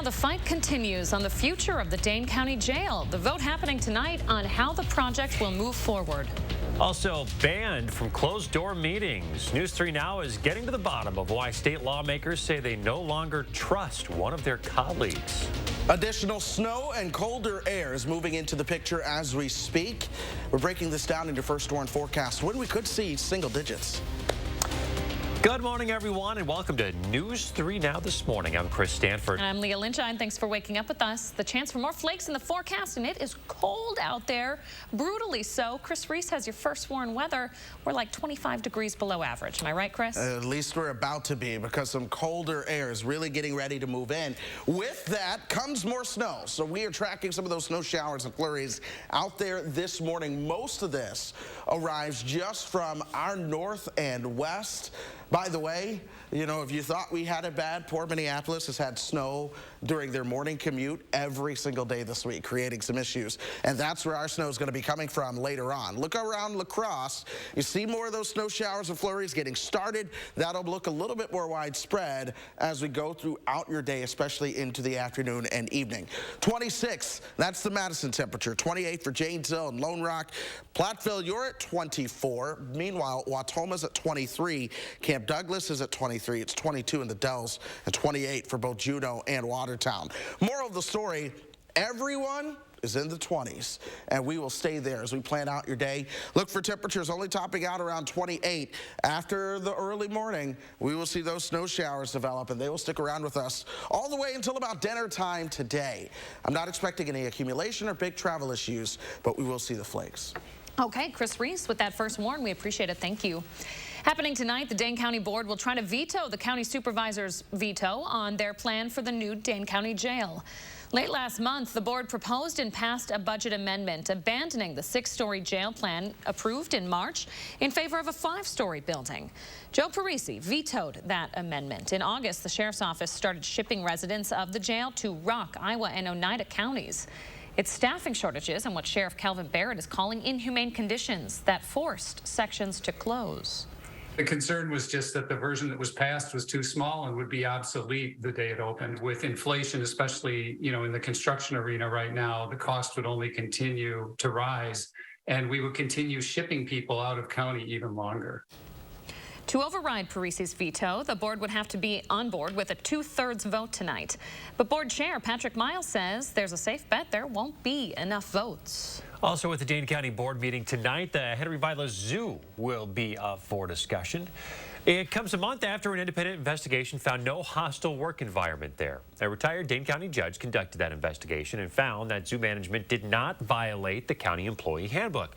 the fight continues on the future of the Dane County Jail. The vote happening tonight on how the project will move forward. Also banned from closed-door meetings. News 3 Now is getting to the bottom of why state lawmakers say they no longer trust one of their colleagues. Additional snow and colder air is moving into the picture as we speak. We're breaking this down into first storm forecast when we could see single digits. Good morning, everyone, and welcome to News 3 Now this morning. I'm Chris Stanford. And I'm Leah Lynch, and thanks for waking up with us. The chance for more flakes in the forecast, and it is cold out there, brutally so. Chris Reese has your first warn weather. We're like 25 degrees below average. Am I right, Chris? At least we're about to be, because some colder air is really getting ready to move in. With that comes more snow. So we are tracking some of those snow showers and flurries out there this morning. Most of this arrives just from our north and west. By the way, you know, if you thought we had it bad, poor Minneapolis has had snow during their morning commute every single day this week, creating some issues. And that's where our snow is going to be coming from later on. Look around La Crosse. You see more of those snow showers and flurries getting started. That'll look a little bit more widespread as we go throughout your day, especially into the afternoon and evening. 26, that's the Madison temperature. 28 for Janesville and Lone Rock. Platteville, you're at 24. Meanwhile, Watoma's at 23. Camp Douglas is at 23. It's 22 in the Dells and 28 for both Juneau and Watertown. Moral of the story, everyone is in the 20s, and we will stay there as we plan out your day. Look for temperatures only topping out around 28. After the early morning, we will see those snow showers develop, and they will stick around with us all the way until about dinner time today. I'm not expecting any accumulation or big travel issues, but we will see the flakes. Okay, Chris Reese with that first warn. We appreciate it. Thank you. Happening tonight, the Dane County Board will try to veto the county supervisor's veto on their plan for the new Dane County Jail. Late last month, the board proposed and passed a budget amendment abandoning the 6-story jail plan approved in March in favor of a 5-story building. Joe Parisi vetoed that amendment. In August, the sheriff's office started shipping residents of the jail to Rock, Iowa, and Oneida counties. It's staffing shortages and what Sheriff Calvin Barrett is calling inhumane conditions that forced sections to close. The concern was just that the version that was passed was too small and would be obsolete the day it opened. With inflation, especially, you know, in the construction arena right now, the cost would only continue to rise, and we would continue shipping people out of county even longer. To override Parisi's veto, the board would have to be on board with a 2/3 vote tonight. But board chair Patrick Miles says there's a safe bet there won't be enough votes. Also at the Dane County Board meeting tonight, the Henry Vila Zoo will be up for discussion. It comes a month after an independent investigation found no hostile work environment there. A retired Dane County judge conducted that investigation and found that zoo management did not violate the county employee handbook.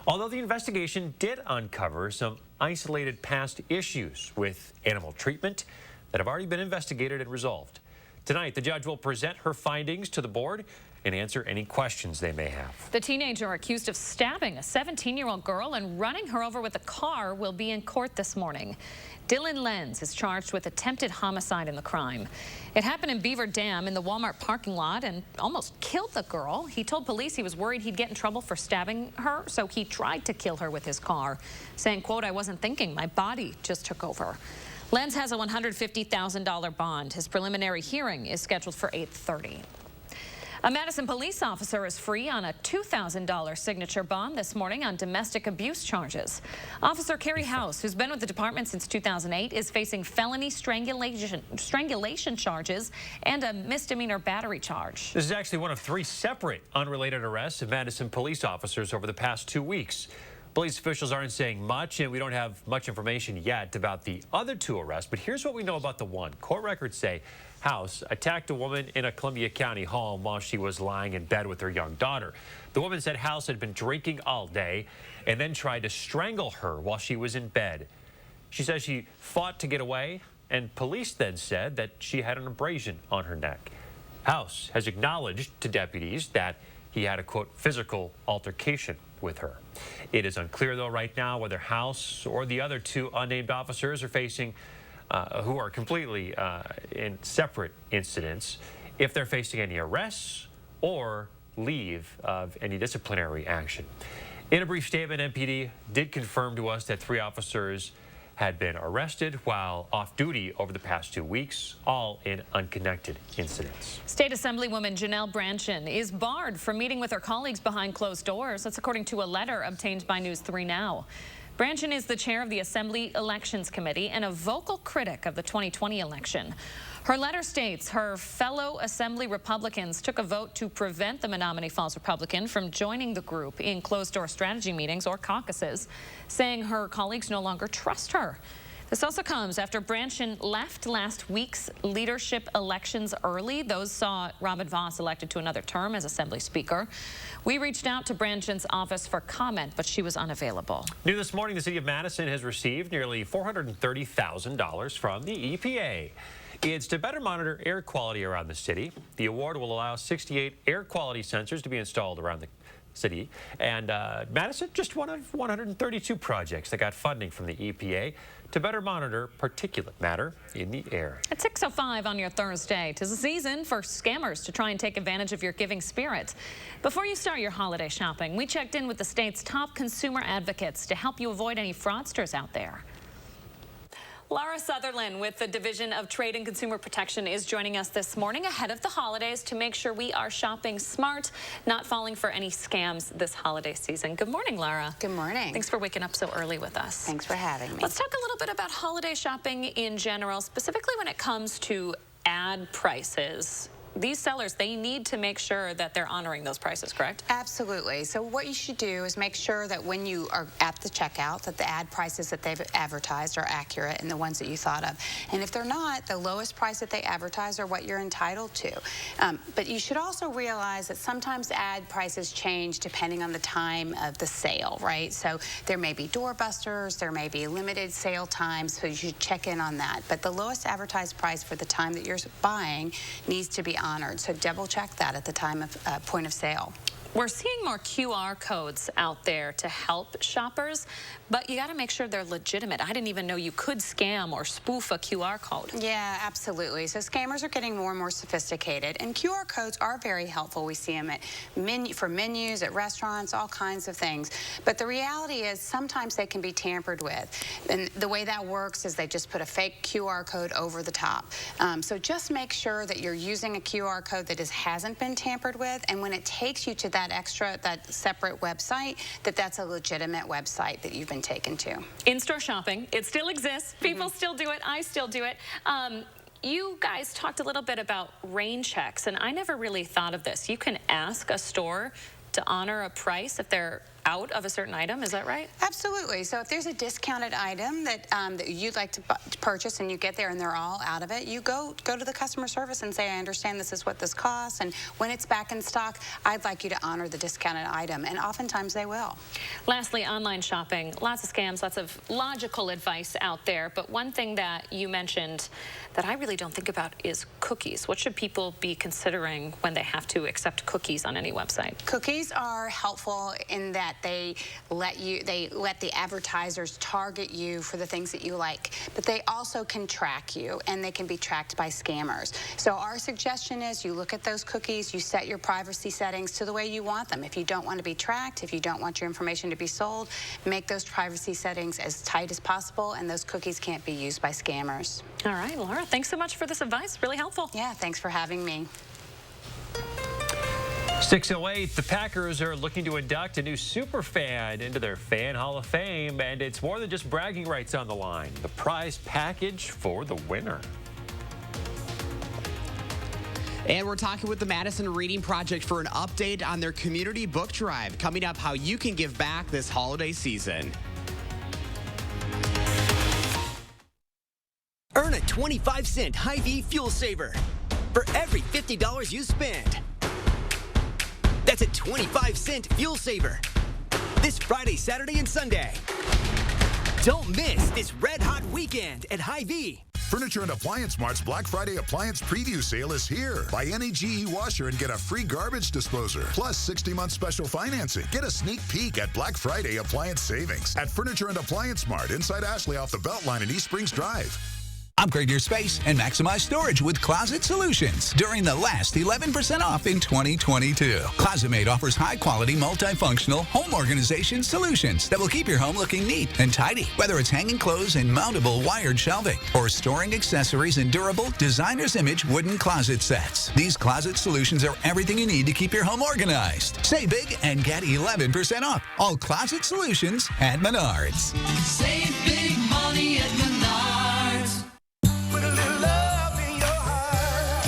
Although the investigation did uncover some isolated past issues with animal treatment that have already been investigated and resolved. Tonight, the judge will present her findings to the board and answer any questions they may have. The teenager accused of stabbing a 17-year-old girl and running her over with a car will be in court this morning. Dylan Lenz is charged with attempted homicide in the crime. It happened in Beaver Dam in the Walmart parking lot and almost killed the girl. He told police he was worried he'd get in trouble for stabbing her, so he tried to kill her with his car, saying, quote, "I wasn't thinking, my body just took over." Lenz has a $150,000 bond. His preliminary hearing is scheduled for 8:30. A Madison police officer is free on a $2,000 signature bond this morning on domestic abuse charges. Officer Carrie House, who's been with the department since 2008, is facing felony strangulation charges and a misdemeanor battery charge. This is actually one of 3 separate unrelated arrests of Madison police officers over the past 2 weeks. Police officials aren't saying much, and we don't have much information yet about the other 2 arrests, but here's what we know about the one. Court records say House attacked a woman in a Columbia County home while she was lying in bed with her young daughter. The woman said House had been drinking all day and then tried to strangle her while she was in bed. She says she fought to get away, and police then said that she had an abrasion on her neck. House has acknowledged to deputies that he had a, quote, physical altercation with her. It is unclear, though, right now whether House or the other 2 unnamed officers are facing who are completely in separate incidents, if they're facing any arrests or leave of any disciplinary action. In a brief statement, MPD did confirm to us that 3 officers had been arrested while off duty over the past 2 weeks, all in unconnected incidents. State Assemblywoman Janelle Brandtjen is barred from meeting with her colleagues behind closed doors. That's according to a letter obtained by News 3 Now. Brandtjen is the chair of the Assembly Elections Committee and a vocal critic of the 2020 election. Her letter states her fellow Assembly Republicans took a vote to prevent the Menominee Falls Republican from joining the group in closed-door strategy meetings or caucuses, saying her colleagues no longer trust her. This also comes after Brandtjen left last week's leadership elections early. Those saw Robin Vos elected to another term as Assembly Speaker. We reached out to Brandtjen's office for comment, but she was unavailable. New this morning, the city of Madison has received nearly $430,000 from the EPA. It's to better monitor air quality around the city. The award will allow 68 air quality sensors to be installed around the city. And Madison, just one of 132 projects that got funding from the EPA to better monitor particulate matter in the air. At 6:05 on your Thursday, 'tis the season for scammers to try and take advantage of your giving spirit. Before you start your holiday shopping, we checked in with the state's top consumer advocates to help you avoid any fraudsters out there. Laura Sutherland with the Division of Trade and Consumer Protection is joining us this morning ahead of the holidays to make sure we are shopping smart, not falling for any scams this holiday season. Good morning, Laura. Good morning. Thanks for waking up so early with us. Thanks for having me. Let's talk a little bit about holiday shopping in general, specifically when it comes to ad prices. These sellers, they need to make sure that they're honoring those prices, correct? Absolutely. So what you should do is make sure that when you are at the checkout that the ad prices that they've advertised are accurate and the ones that you thought of. And if they're not, the lowest price that they advertise are what you're entitled to. But you should also realize that sometimes ad prices change depending on the time of the sale, right? So there may be doorbusters, there may be limited sale times, so you should check in on that. But the lowest advertised price for the time that you're buying needs to be honored. So double check that at the time of point of sale. We're seeing more QR codes out there to help shoppers, but you got to make sure they're legitimate. I didn't even know you could scam or spoof a QR code. Yeah, absolutely. So scammers are getting more and more sophisticated, and QR codes are very helpful. We see them at for menus, at restaurants, all kinds of things. But the reality is sometimes they can be tampered with. And the way that works is they just put a fake QR code over the top. So just make sure that you're using a QR code that hasn't been tampered with, and when it takes you to that separate website, that's a legitimate website that you've been taken to. In-store shopping, it still exists. People still do it. I still do it. You guys talked a little bit about rain checks, and I never really thought of this. You can ask a store to honor a price if they're out of a certain item, is that right? Absolutely. So if there's a discounted item that you'd like to purchase and you get there and they're all out of it, you go to the customer service and say, I understand this is what this costs, and when it's back in stock, I'd like you to honor the discounted item, and oftentimes they will. Lastly, online shopping, lots of scams, lots of logical advice out there, but one thing that you mentioned that I really don't think about is cookies. What should people be considering when they have to accept cookies on any website? Cookies are helpful in that they let the advertisers target you for the things that you like, but they also can track you, and they can be tracked by scammers. So our suggestion is you look at those cookies, you set your privacy settings to the way you want them. If you don't want to be tracked, if you don't want your information to be sold, make those privacy settings as tight as possible, and those cookies can't be used by scammers. All right, Laura, thanks so much for this advice. Really helpful. Yeah, thanks for having me. 6:08, the Packers are looking to induct a new superfan into their Fan Hall of Fame, and it's more than just bragging rights on the line. The prize package for the winner. And we're talking with the Madison Reading Project for an update on their community book drive. Coming up, how you can give back this holiday season. Earn a 25-cent Hy-Vee fuel saver for every $50 you spend. That's a 25-cent fuel saver this Friday, Saturday, and Sunday. Don't miss this red-hot weekend at Hy-Vee. Furniture and Appliance Mart's Black Friday Appliance Preview Sale is here. Buy any GE washer and get a free garbage disposer, plus 60-month special financing. Get a sneak peek at Black Friday Appliance Savings at Furniture and Appliance Mart inside Ashley off the Beltline in East Springs Drive. Upgrade your space and maximize storage with Closet Solutions during the last 11% off in 2022. ClosetMate offers high-quality, multifunctional home organization solutions that will keep your home looking neat and tidy. Whether it's hanging clothes in mountable wired shelving or storing accessories in durable designer's image wooden closet sets, these Closet Solutions are everything you need to keep your home organized. Save big and get 11% off all Closet Solutions at Menards. Save big money at Menards. Put a little love in your heart.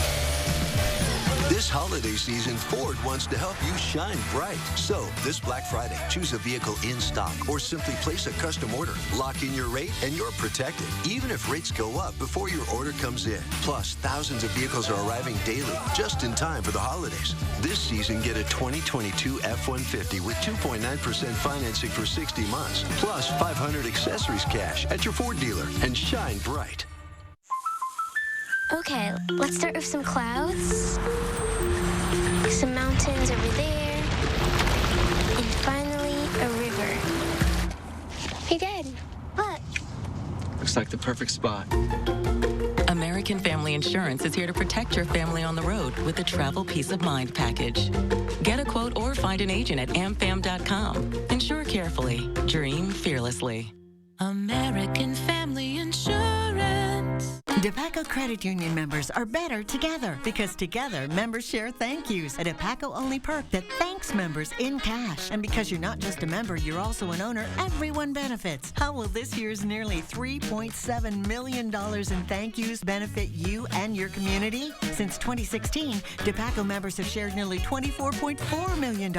This holiday season, Ford wants to help you shine bright. So, this Black Friday, choose a vehicle in stock or simply place a custom order. Lock in your rate and you're protected, even if rates go up before your order comes in. Plus, thousands of vehicles are arriving daily, just in time for the holidays. This season, get a 2022 F-150 with 2.9% financing for 60 months, plus 500 accessories cash at your Ford dealer, and shine bright. Okay, let's start with some clouds, some mountains over there, and finally a river. Hey, Dad, look. Looks like the perfect spot. American Family Insurance is here to protect your family on the road with the Travel Peace of Mind package. Get a quote or find an agent at amfam.com. Insure carefully. Dream fearlessly. American Family Insurance. DePaco Credit Union members are better together because together members share thank yous, a DePaco-only perk that thanks members in cash. And because you're not just a member, you're also an owner, everyone benefits. How will this year's nearly $3.7 million in thank yous benefit you and your community? Since 2016, DePaco members have shared nearly $24.4 million.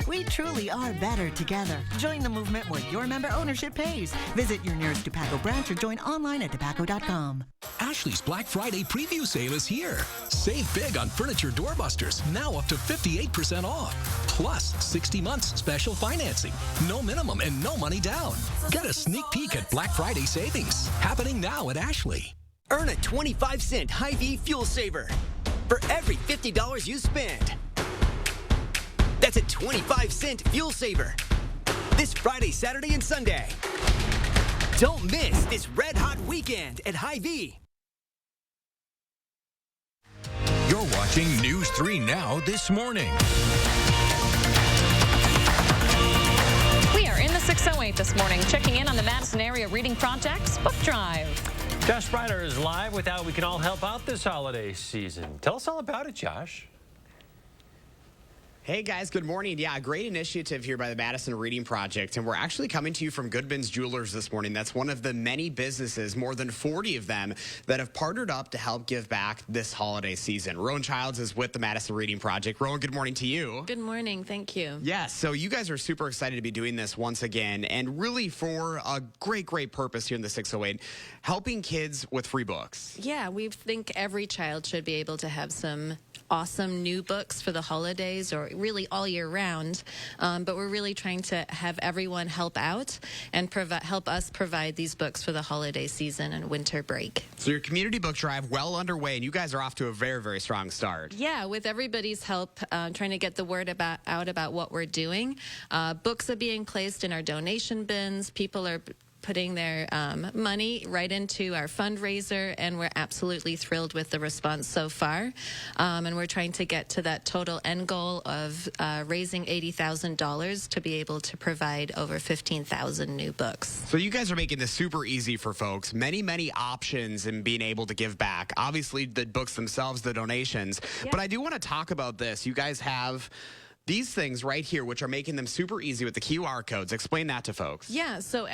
We truly are better together. Join the movement where your member ownership pays. Visit your nearest DePaco branch or join online at depaco.com. Ashley's Black Friday preview sale is here. Save big on furniture doorbusters, now up to 58% off. Plus, 60 months special financing. No minimum and no money down. Get a sneak peek at Black Friday savings, happening now at Ashley. Earn a 25-cent Hy-Vee fuel saver for every $50 you spend. That's a 25-cent fuel saver this Friday, Saturday, and Sunday. Don't miss this red-hot weekend at Hy-Vee. You're watching News 3 Now this morning. We are in the 608 this morning, checking in on the Madison Area Reading Project's book drive. Josh Bryder is live with how we can all help out this holiday season. Tell us all about it, Josh. Hey guys, good morning. Yeah, great initiative here by the Madison Reading Project, and we're actually coming to you from Goodman's Jewelers this morning. That's one of the many businesses, more than 40 of them, that have partnered up to help give back this holiday season. Rowan Childs is with the Madison Reading Project. Rowan, good morning to you. Good morning, thank you. Yeah, so you guys are super excited to be doing this once again, and really for a great purpose here in the 608, helping kids with free books. Yeah, we think every child should be able to have some awesome new books for the holidays or really all year round, but we're really trying to have everyone help out and help us provide these books for the holiday season and winter break. So your community book drive well underway, and you guys are off to a very strong start. Yeah, with everybody's help, trying to get the word out about what we're doing. Books are being placed in our donation bins. People are putting their money right into our fundraiser, and we're absolutely thrilled with the response so far. And we're trying to get to that total end goal of raising $80,000 to be able to provide over 15,000 new books. So you guys are making this super easy for folks. Many options in being able to give back. Obviously, the books themselves, the donations. Yeah. But I do want to talk about this. You guys have these things right here, which are making them super easy with the QR codes. Explain that to folks. Yeah, so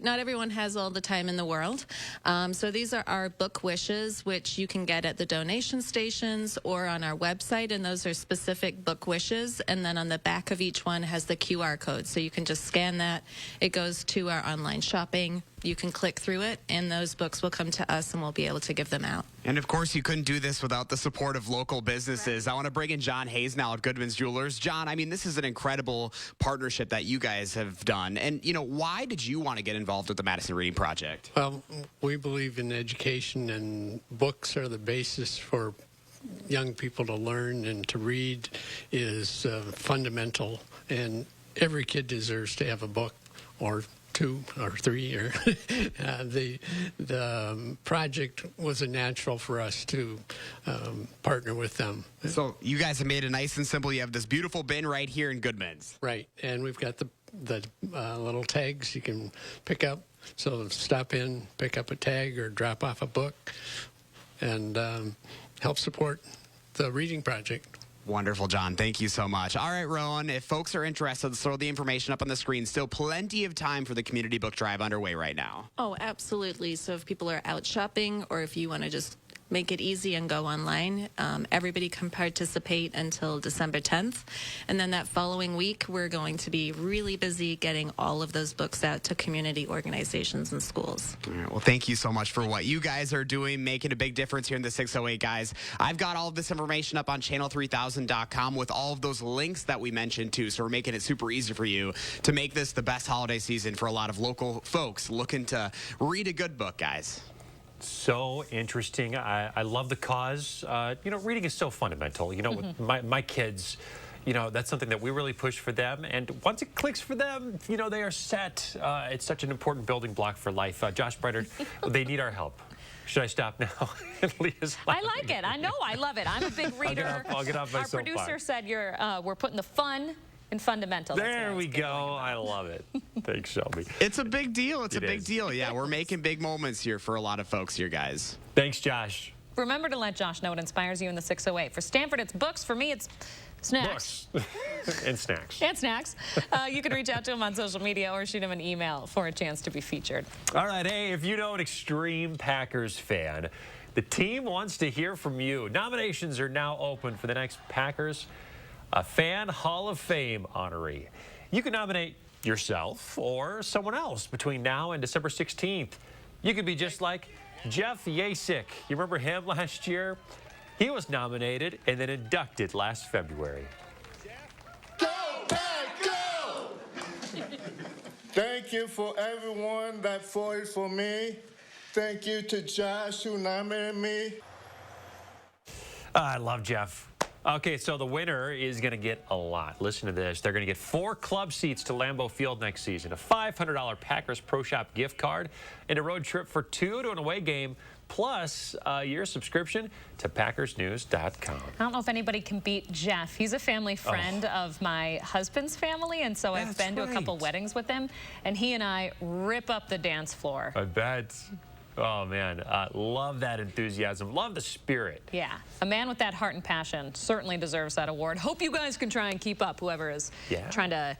not everyone has all the time in the world. So these are our book wishes, which you can get at the donation stations or on our website, and those are specific book wishes. And then on the back of each one has the QR code, so you can just scan that. It goes to our online shopping. You can click through it, and those books will come to us, and we'll be able to give them out. And, of course, you couldn't do this without the support of local businesses. Right. I want to bring in John Hayes now at Goodman's Jewelers. John, I mean, this is an incredible partnership that you guys have done. And, you know, why did you want to get involved with the Madison Reading Project? Well, we believe in education, and books are the basis for young people to learn, and to read is fundamental. And every kid deserves to have a book or 2 or 3 or the project was a natural for us to partner with them. So you guys have made it nice and simple. You have this beautiful bin right here in Goodman's. Right, and we've got the little tags you can pick up. So stop in, pick up a tag, or drop off a book, and help support the reading project. Wonderful, John. Thank you so much. All right, Rowan, if folks are interested, let's throw the information up on the screen. Still plenty of time for the community book drive underway right now. Oh, absolutely. So if people are out shopping, or if you want to just make it easy and go online, everybody can participate until December 10th. And then that following week, we're going to be really busy getting all of those books out to community organizations and schools. All right, well, thank you so much for what you guys are doing, making a big difference here in the 608, guys. I've got all of this information up on channel3000.com with all of those links that we mentioned, too. So we're making it super easy for you to make this the best holiday season for a lot of local folks looking to read a good book, guys. So interesting. I love the cause. You know, reading is so fundamental. You know, with my kids, you know, that's something that we really push for them. And once it clicks for them, you know, they are set. It's such an important building block for life. Josh Breiter, they need our help. Should I stop now? Leah's I like it. I know. I love it. I'm a big reader. I'll get off my Our soapbox. producer said we're putting the fun and fundamental. There we go. I love it. Thanks, Shelby. It's a big deal. It's a big deal. Yeah, we're making big moments here for a lot of folks here, guys. Thanks, Josh. Remember to let Josh know what inspires you in the 608. For Stanford, it's books. For me, it's snacks. Books. And snacks. And snacks. You can reach out to him on social media or shoot him an email for a chance to be featured. All right. Hey, if you know an extreme Packers fan, the team wants to hear from you. Nominations are now open for the next Packers Fan Hall of Fame honoree. You can nominate yourself or someone else between now and December 16th. You could be just like Jeff Yasik. You remember him last year? He was nominated and then inducted last February. Go, Pack, go! Thank you for everyone that voted for me. Thank you to Josh who nominated me. I love Jeff. Okay, so the winner is going to get a lot. Listen to this. They're going to get 4 club seats to Lambeau Field next season, a $500 Packers Pro Shop gift card, and a road trip for 2 to an away game, plus a year subscription to PackersNews.com. I don't know if anybody can beat Jeff. He's a family friend of my husband's family, and so I've been to a couple weddings with him, and he and I rip up the dance floor. I bet. Oh, man. Love that enthusiasm. Love the spirit. Yeah. A man with that heart and passion certainly deserves that award. Hope you guys can try and keep up, whoever is trying to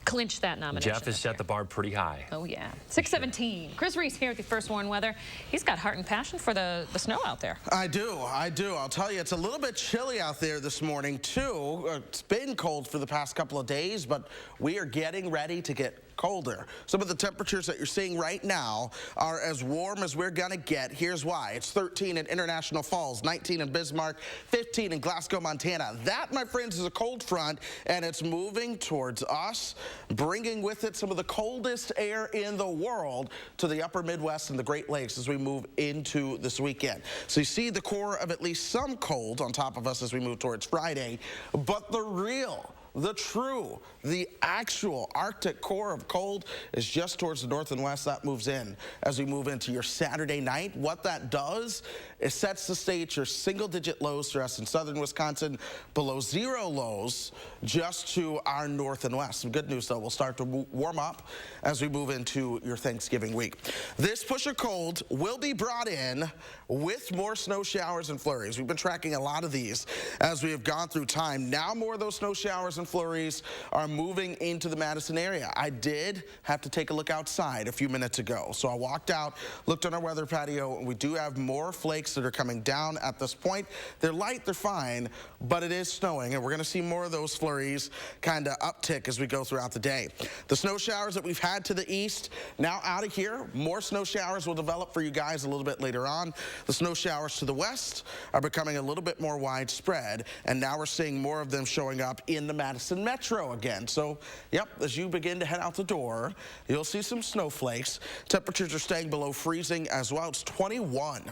clinch that nomination. Jeff has set the bar pretty high. Oh, yeah. 6:17. Chris Reese here with the First Warn Weather. He's got heart and passion for the snow out there. I do. I'll tell you, it's a little bit chilly out there this morning, too. It's been cold for the past couple of days, but we are getting ready to get colder. Some of the temperatures that you're seeing right now are as warm as we're gonna get. Here's why. It's 13 in International Falls, 19 in Bismarck, 15 in Glasgow, Montana. That, my friends, is a cold front, and it's moving towards us, bringing with it some of the coldest air in the world to the upper Midwest and the Great Lakes as we move into this weekend. So you see the core of at least some cold on top of us as we move towards Friday, but the real, the true, the actual Arctic core of cold is just towards the north and west. That moves in as we move into your Saturday night. What that does is sets the stage for single-digit lows for us in southern Wisconsin, below 0 lows just to our north and west. Some good news, though. We'll start to warm up as we move into your Thanksgiving week. This push of cold will be brought in with more snow showers and flurries. We've been tracking a lot of these as we have gone through time. Now more of those snow showers and flurries are moving into the Madison area. I did have to take a look outside a few minutes ago. So I walked out, looked on our weather patio, and we do have more flakes that are coming down at this point. They're light, they're fine, but it is snowing, and we're going to see more of those flurries kind of uptick as we go throughout the day. The snow showers that we've had to the east, now out of here. More snow showers will develop for you guys a little bit later on. The snow showers to the west are becoming a little bit more widespread, and now we're seeing more of them showing up in the Madison Madison Metro again. So, yep, as you begin to head out the door, you'll see some snowflakes. Temperatures are staying below freezing as well. It's 21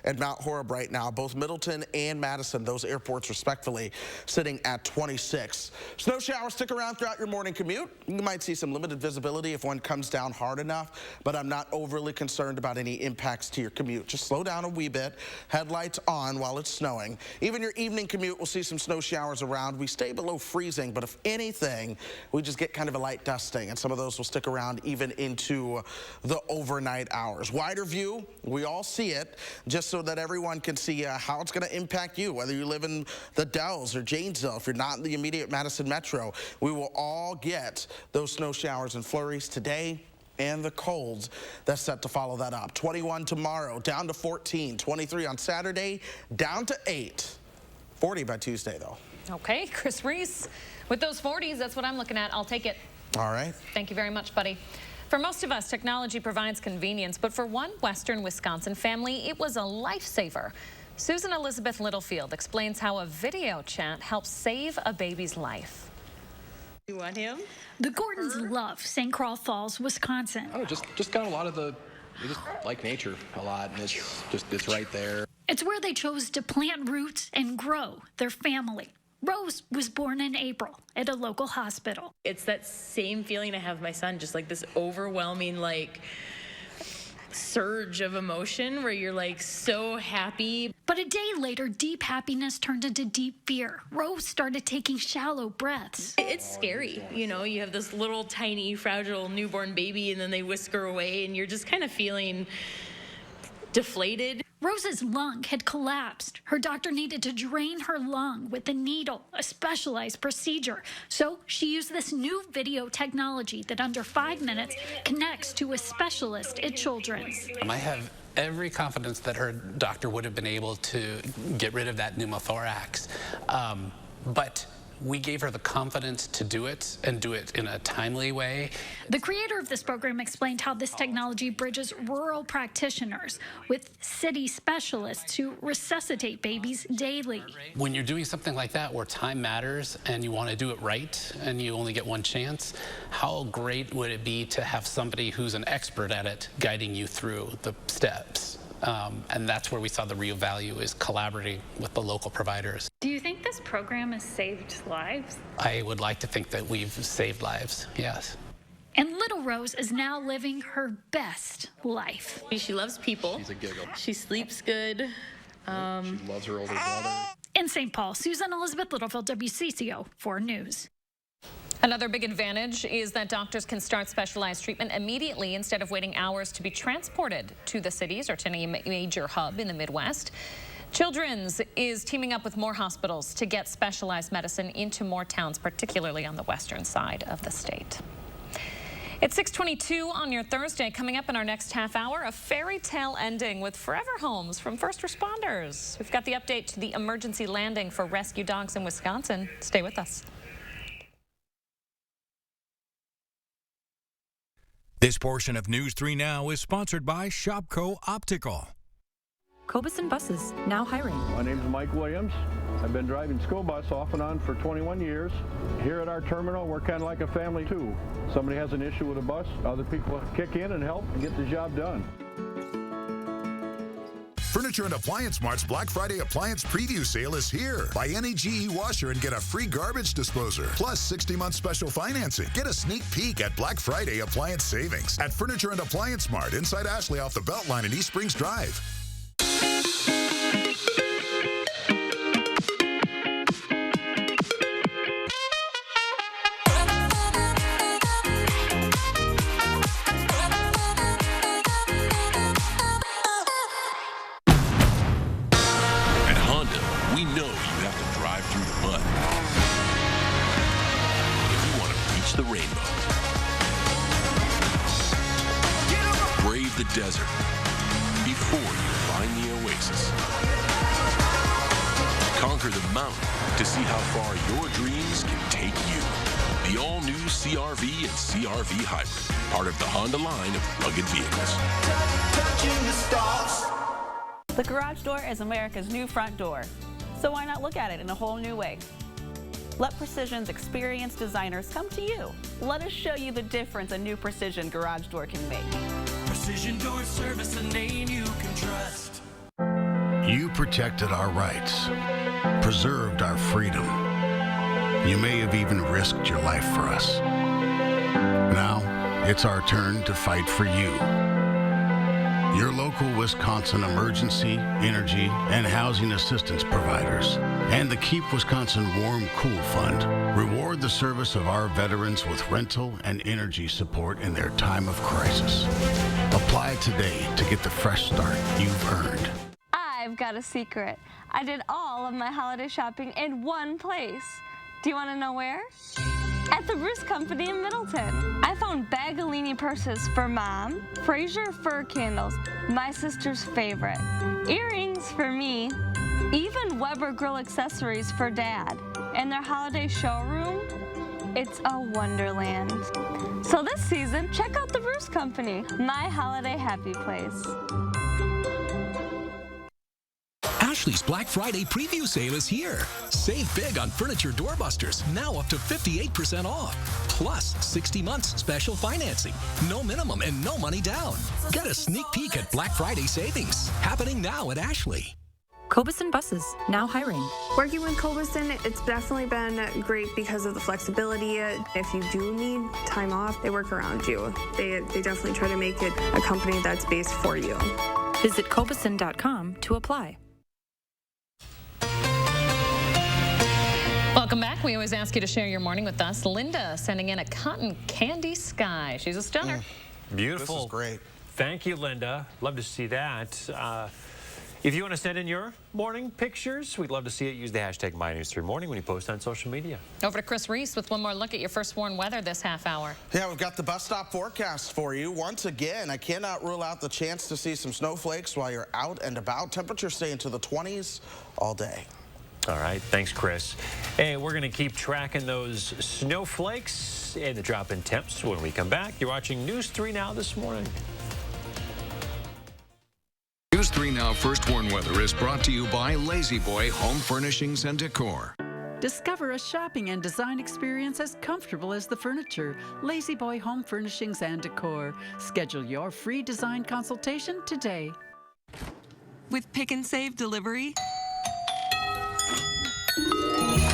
at Mount Horeb right now. Both Middleton and Madison, those airports respectively, sitting at 26. Snow showers stick around throughout your morning commute. You might see some limited visibility if one comes down hard enough, but I'm not overly concerned about any impacts to your commute. Just slow down a wee bit, headlights on while it's snowing. Even your evening commute will see some snow showers around. We stay below freezing, but if anything, we just get kind of a light dusting, and some of those will stick around even into the overnight hours. Wider view, we all see it, just so that everyone can see how it's going to impact you, whether you live in the Dells or Janesville. If you're not in the immediate Madison Metro, we will all get those snow showers and flurries today, and the colds that's set to follow that up. 21 tomorrow, down to 14, 23 on Saturday, down to 8. 40 by Tuesday, though. Okay, Chris Reese, with those 40s, that's what I'm looking at. I'll take it. All right. Thank you very much, buddy. For most of us, technology provides convenience, but for one Western Wisconsin family, it was a lifesaver. Susan Elizabeth Littlefield explains how a video chat helps save a baby's life. You want him? The Gordons love St. Croix Falls, Wisconsin. I don't know, just got a lot of they just like nature a lot, and it's right there. It's where they chose to plant roots and grow their family. Rose was born in April at a local hospital. It's that same feeling I have with my son, just like this overwhelming, like, surge of emotion where you're like so happy. But a day later, deep happiness turned into deep fear. Rose started taking shallow breaths. It's scary, you know, you have this little tiny fragile newborn baby and then they whisker away and you're just kind of feeling deflated. Rose's lung had collapsed. Her doctor needed to drain her lung with a needle, a specialized procedure. So she used this new video technology that under 5 minutes connects to a specialist at Children's. I have every confidence that her doctor would have been able to get rid of that pneumothorax. But we gave her the confidence to do it and do it in a timely way. The creator of this program explained how this technology bridges rural practitioners with city specialists who resuscitate babies daily. When you're doing something like that where time matters and you want to do it right and you only get one chance, how great would it be to have somebody who's an expert at it guiding you through the steps? And that's where we saw the real value, is collaborating with the local providers. Do you think this program has saved lives? I would like to think that we've saved lives, yes. And little Rose is now living her best life. She loves people. She's a giggle. She sleeps good. She loves her older brother. In St. Paul, Susan Elizabeth Littlefield, WCCO 4 News. Another big advantage is that doctors can start specialized treatment immediately instead of waiting hours to be transported to the cities or to any major hub in the Midwest. Children's is teaming up with more hospitals to get specialized medicine into more towns, particularly on the western side of the state. It's 6:22 on your Thursday. Coming up in our next half hour, a fairy tale ending with forever homes from first responders. We've got the update to the emergency landing for rescue dogs in Wisconsin. Stay with us. This portion of News 3 Now is sponsored by Shopco Optical. Cobuson Buses, now hiring. My name is Mike Williams. I've been driving school bus off and on for 21 years. Here at our terminal, we're kind of like a family too. Somebody has an issue with a bus, other people kick in and help and get the job done. Furniture and Appliance Mart's Black Friday Appliance Preview Sale is here. Buy any GE washer and get a free garbage disposer, plus 60-month special financing. Get a sneak peek at Black Friday Appliance Savings at Furniture and Appliance Mart inside Ashley off the Beltline in East Springs Drive. The desert before you find the oasis. Conquer the mountain to see how far your dreams can take you. The all-new CR-V and CR-V Hybrid, part of the Honda line of rugged vehicles. The garage door is America's new front door, so why not look at it in a whole new way? Let Precision's experienced designers come to you. Let us show you the difference a new Precision garage door can make. Precision Door Service, a name you can trust. You protected our rights, preserved our freedom. You may have even risked your life for us. Now, it's our turn to fight for you. Your local Wisconsin emergency, energy, and housing assistance providers and the Keep Wisconsin Warm Cool Fund reward the service of our veterans with rental and energy support in their time of crisis. Apply today to get the fresh start you've earned. I've got a secret. I did all of my holiday shopping in one place. Do you want to know where? At the WISC Company in Middleton. I found Bagolini purses for Mom, Fraser fur candles, my sister's favorite, earrings for me, even Weber grill accessories for Dad. And their holiday showroom, it's a wonderland. So this season, check out the WISC Company, my holiday happy place. Ashley's Black Friday preview sale is here. Save big on furniture doorbusters, now up to 58% off. Plus 60 months special financing. No minimum and no money down. Get a sneak peek at Black Friday savings. Happening now at Ashley. Cobeson Buses, now hiring. Working with Cobeson, it's definitely been great because of the flexibility. If you do need time off, they work around you. They definitely try to make it a company that's based for you. Visit Cobeson.com to apply. Welcome back. We always ask you to share your morning with us. Linda sending in a cotton candy sky. She's a stunner. Beautiful. This is great. Thank you, Linda. Love to see that. If you want to send in your morning pictures, we'd love to see it. Use the hashtag MyNews3Morning when you post on social media. Over to Chris Reese with one more look at your first warn weather this half hour. Yeah, we've got the bus stop forecast for you. Once again, I cannot rule out the chance to see some snowflakes while you're out and about. Temperatures stay into the 20s all day. All right, thanks, Chris. Hey, we're going to keep tracking those snowflakes and the drop in temps when we come back. You're watching News 3 Now this morning. News 3 Now First Warn Weather is brought to you by Lazy Boy Home Furnishings and Decor. Discover a shopping and design experience as comfortable as the furniture. Lazy Boy Home Furnishings and Decor. Schedule your free design consultation today. With Pick and Save delivery,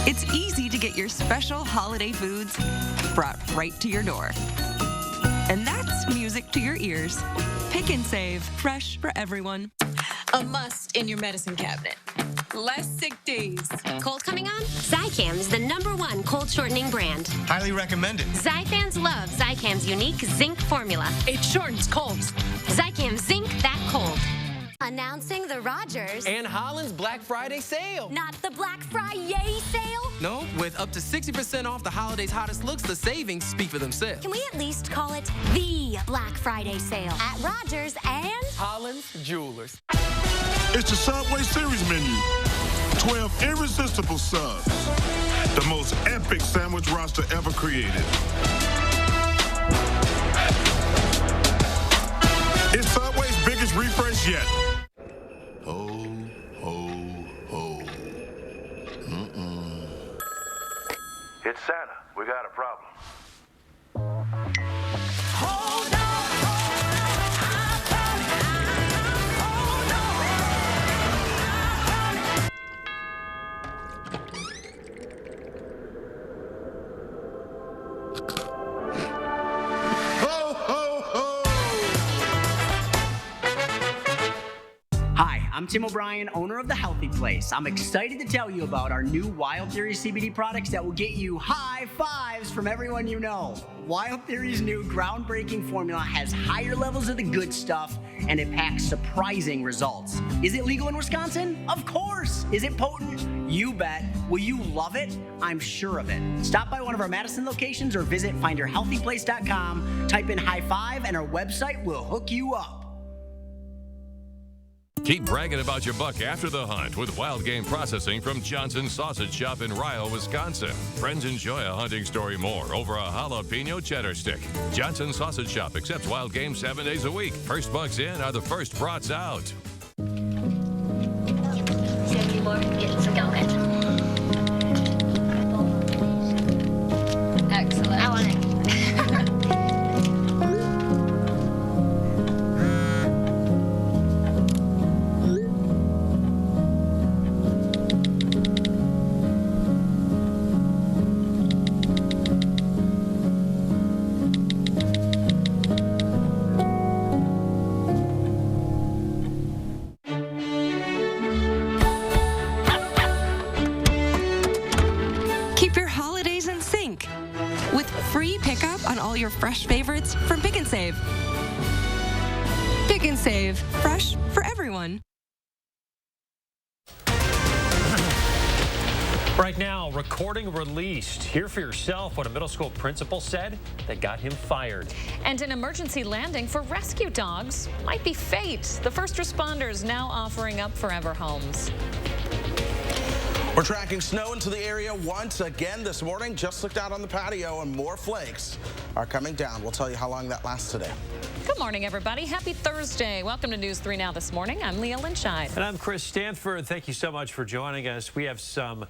it's easy to get your special holiday foods brought right to your door. And that's music to your ears. Pick and Save, fresh for everyone. A must in your medicine cabinet. Less sick days. Cold coming on? Zicam is the #1 cold shortening brand. Highly recommended. Zifans love Zicam's unique zinc formula. It shortens colds. Zicam Zinc That Cold. Announcing the Rogers and Holland's Black Friday sale. Not the Black Friday sale? No, with up to 60% off the holiday's hottest looks, the savings speak for themselves. Can we at least call it the Black Friday sale at Rogers and Holland's Jewelers? It's the Subway Series menu. 12 irresistible subs. The most epic sandwich roster ever created. It's Subway's biggest refresh yet. Ho, ho, ho. It's Santa. We got a problem. Hi, I'm Tim O'Brien, owner of The Healthy Place. I'm excited to tell you about our new Wild Theory CBD products that will get you high fives from everyone you know. Wild Theory's new groundbreaking formula has higher levels of the good stuff, and it packs surprising results. Is it legal in Wisconsin? Of course. Is it potent? You bet. Will you love it? I'm sure of it. Stop by one of our Madison locations or visit findyourhealthyplace.com, type in high five, and our website will hook you up. Keep bragging about your buck after the hunt with wild game processing from Johnson's Sausage Shop in Ryle, Wisconsin. Friends enjoy a hunting story more over a jalapeno cheddar stick. Johnson's Sausage Shop accepts wild game 7 days a week. First bucks in are the first brats out. 70 more, getting some going. Keep your holidays in sync with free pickup on all your fresh favorites from Pick and Save. Pick and Save, fresh for everyone. Right now, recording released. Hear for yourself what a middle school principal said that got him fired. And an emergency landing for rescue dogs might be fate. The first responders now offering up forever homes. We're tracking snow into the area once again this morning. Just looked out on the patio and more flakes are coming down. We'll tell you how long that lasts today. Good morning, everybody. Happy Thursday. Welcome to News 3 Now this morning. I'm Leah Lynchide. And I'm Chris Stanford. Thank you so much for joining us. We have some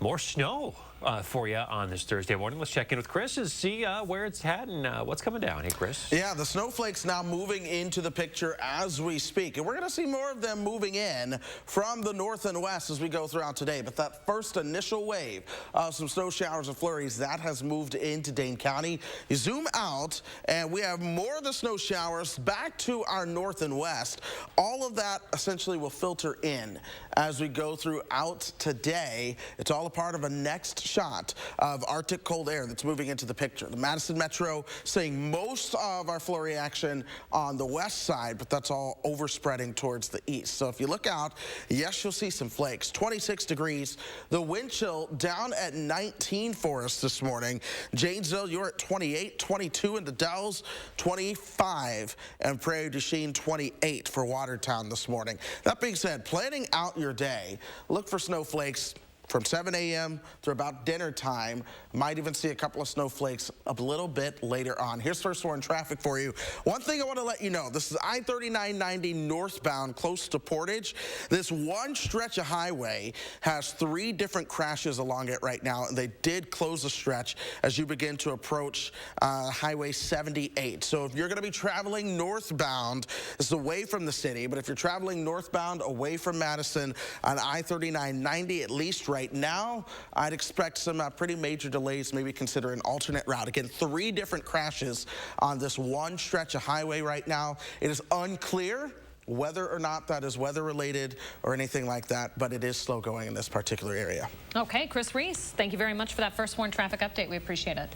more snow for you on this Thursday morning. Let's check in with Chris and see where it's at and what's coming down. Hey, Chris. Yeah, the snowflakes now moving into the picture as we speak. And we're going to see more of them moving in from the north and west as we go throughout today. But that first initial wave of some snow showers and flurries, that has moved into Dane County. You zoom out, and we have more of the snow showers back to our north and west. All of that essentially will filter in as we go throughout today. It's all a part of a next shot of Arctic cold air that's moving into the picture. The Madison Metro seeing most of our flurry action on the west side, but that's all overspreading towards the east. So if you look out, yes, you'll see some flakes. 26 degrees. The wind chill down at 19 for us this morning. Janesville, you're at 28, 22 in the Dells, 25, and Prairie du Chien, 28 for Watertown this morning. That being said, planning out your day, look for snowflakes from 7 a.m. to about dinner time. Might even see a couple of snowflakes a little bit later on. Here's first warning traffic for you. One thing I want to let you know, this is I-3990 northbound close to Portage. This one stretch of highway has 3 different crashes along it right now, and they did close the stretch as you begin to approach Highway 78. So if you're going to be traveling northbound, this is away from the city, but if you're traveling northbound away from Madison on I-3990, at least right now, I'd expect some pretty major delays, maybe consider an alternate route. Again, 3 different crashes on this one stretch of highway right now. It is unclear whether or not that is weather related or anything like that, but it is slow going in this particular area. Okay, Chris Reese, thank you very much for that First Warn traffic update. We appreciate it.